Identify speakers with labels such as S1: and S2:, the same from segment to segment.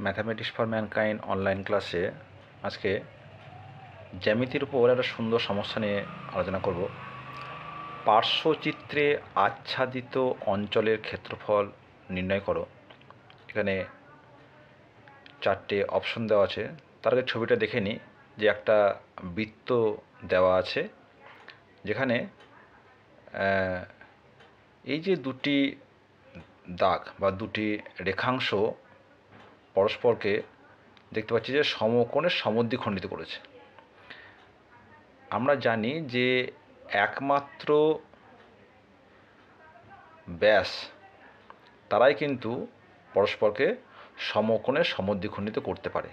S1: Mathematics for mankind online ক্লাসে আজকে জ্যামিতির উপর একটা সুন্দর সমস্যা নিয়ে আলোচনা করব। পার্শ্বচিত্রে আচ্ছাদিত অঞ্চলের ক্ষেত্রফল নির্ণয় করো। এখানে চারটে অপশন দেওয়া আছে। তার আগে ছবিটা দেখে নিই যে একটা বৃত্ত দেওয়া আছে, যেখানে এই যে দুটি দাগ বা দুটি রেখাংশ পরস্পরকে দেখতে পাচ্ছি যে সমকোণে সমদ্বিখণ্ডিত করেছে। আমরা জানি যে একমাত্র ব্যাস তারাই কিন্তু পরস্পরকে সমকোণে সমদ্বিখণ্ডিত করতে পারে।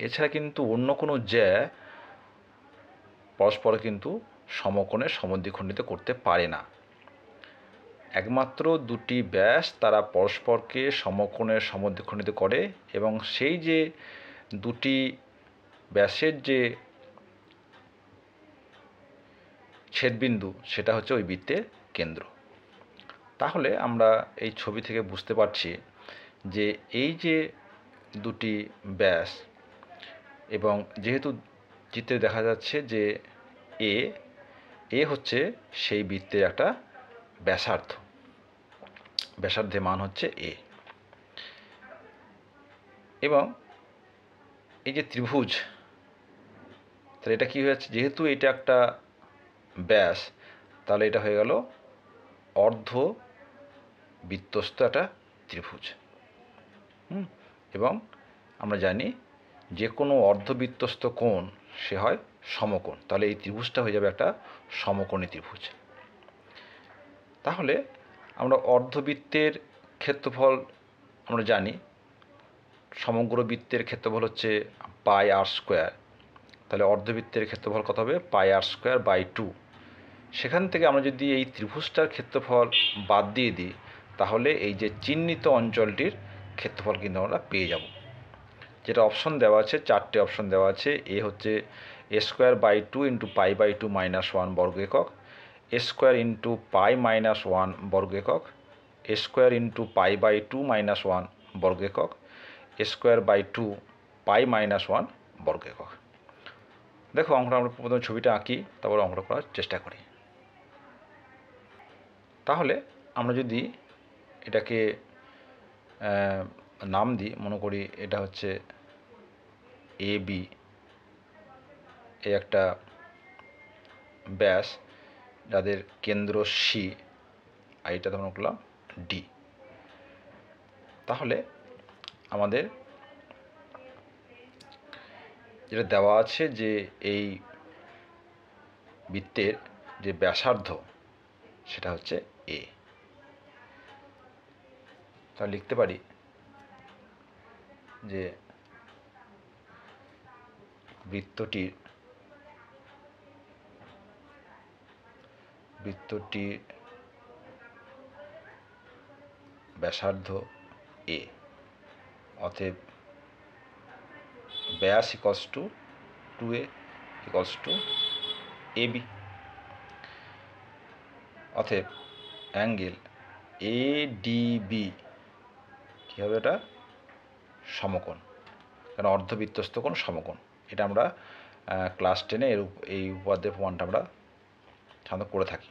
S1: এছাড়া কিন্তু অন্য কোনো জ্যা পরস্পর কিন্তু সমকোণে সমদ্বিখণ্ডিত করতে পারে না। একমাত্র দুটি ব্যাস তারা পরস্পরকে সমকোণে সমদ্বিখণ্ডিত করে, এবং সেই যে দুটি ব্যাসের যে ছেদবিন্দু সেটা হচ্ছে ওই বৃত্তের কেন্দ্র। তাহলে আমরা এই ছবি থেকে বুঝতে পারছি যে এই যে দুটি ব্যাস, এবং যেহেতু চিত্রে দেখা যাচ্ছে যে এ হচ্ছে সেই বৃত্তের একটা ব্যাসার্ধ, ব্যাসার্ধের মান হচ্ছে এ। এবং এই যে ত্রিভুজ, তাহলে এটা কী হয়েছে, যেহেতু এটা একটা ব্যাস, তাহলে এটা হয়ে গেল অর্ধ বৃত্তস্থ একটা ত্রিভুজ। এবং আমরা জানি যে কোনো অর্ধবৃত্তস্থ কোণ সে হয় সমকোণ, তাহলে এই ত্রিভুজটা হয়ে যাবে একটা সমকোণী ত্রিভুজ। তাহলে আমরা অর্ধবৃত্তের ক্ষেত্রফল আমরা জানি, সমগ্র বৃত্তের ক্ষেত্রফল হচ্ছে পাই আর স্কোয়ার। তাহলে অর্ধবৃত্তের ক্ষেত্রফল কত হবে? পাই আর স্কোয়ার বাই 2। সেখান থেকে আমরা যদি এই ত্রিভুজটার ক্ষেত্রফল বাদ দিয়ে দিই, তাহলে এই যে চিহ্নিত অঞ্চলটির ক্ষেত্রফল কিন্তু আমরা পেয়ে যাব। যেটা অপশন দেওয়া আছে, চারটে অপশন দেওয়া আছে। এ হচ্ছে a square by 2 into pi by 2 minus 1 বর্গ একক, a square into pi minus 1 বর্গ একক, a square into pi by 2 minus 1 বর্গ একক, a square by 2 pi minus 1 বর্গ একক। দেখো অঙ্কটা আমরা প্রথমে ছবিটা আঁকি, তারপর অঙ্কটা করার চেষ্টা করি। তাহলে আমরা যদি এটাকে নাম দিই, মনে করি এটা হচ্ছে এ বি, এই একটা ব্যাস যাদের কেন্দ্র সি, আর এটা ধরুন করলাম ডি। তাহলে আমাদের যেটা দেওয়া আছে যে এই বৃত্তের যে ব্যাসার্ধ সেটা হচ্ছে এ। তা লিখতে পারি যে বৃত্তটির ব্যাসার্ধ এ, অতএব ব্যাস equals to 2a equals to A B. অতএব অ্যাঙ্গেল এ ডি বি কী হবে? এটা সমকোণ, কারণ অর্ধবৃত্তস্থ কোণ সমকোণ। এটা আমরা ক্লাস 10-এ এই উপপাদ্যের প্রমাণটা আমরা সাধারণত করে থাকি।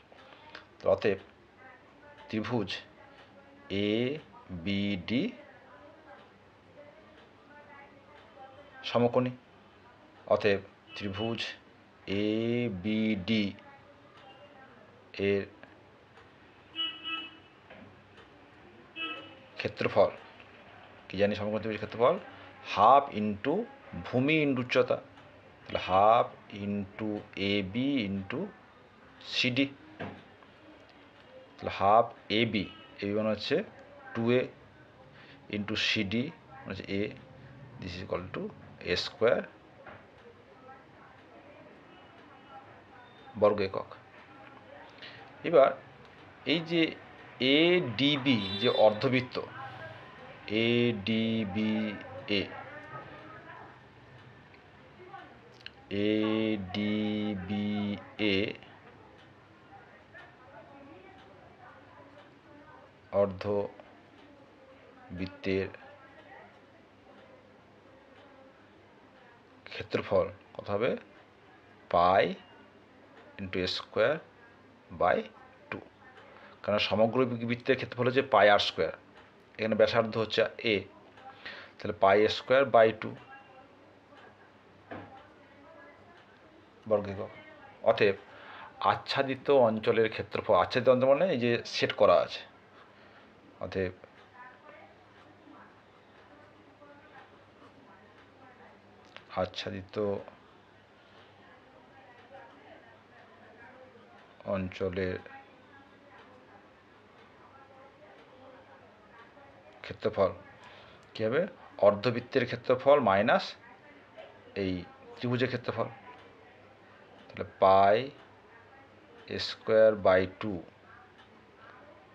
S1: তো অতএব ত্রিভুজ এ বি ডি সমকোণী। অতএব ত্রিভুজ এ বি ডি এর ক্ষেত্রফল কি জানি? সমকোণী ত্রিভুজের ক্ষেত্রফল হাফ ইন্টু ভূমি ইন্টু উচ্চতা, তাহলে half into A B into CD. তাহলে হাফ এ বি মানে হচ্ছে 2a ইন্টু সিডি মানে হচ্ছে A, this is equal to A square বর্গ একক। এবার এই যে এ ডিবি যে অর্ধবৃত্ত এ ডিবি এ অর্ধবৃত্তের ক্ষেত্রফল কত হবে pi into square by two, কারণ সমগ্র বৃত্তের ক্ষেত্রফল হচ্ছে পাই আর স্কোয়ার, এখানে ব্যাসার্ধ হচ্ছে এ, তাহলে পাই স্কোয়ার বাই টু বর্গেকক। অতএব আচ্ছাদিত অঞ্চলের ক্ষেত্রফল, আচ্ছাদিত অঞ্চল মানে এই যে সেট করা আছে, অতএব আচ্ছাদিত অঞ্চলের ক্ষেত্রফল কী হবে অর্ধবৃত্তের ক্ষেত্রফল মাইনাস এই ত্রিভুজের ক্ষেত্রফল, তাহলে pi square by two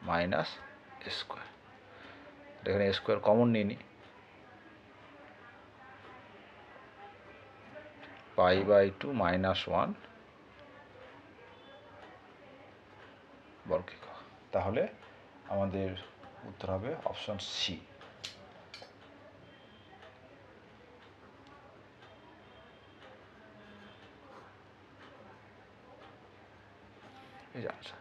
S1: minus square, এখানে স্কোয়ার কমন নিয়ে নিই, pi by two minus one বর্গেকক। তাহলে আমাদের উত্তর হবে অপশন সি। এই যে আচ্ছা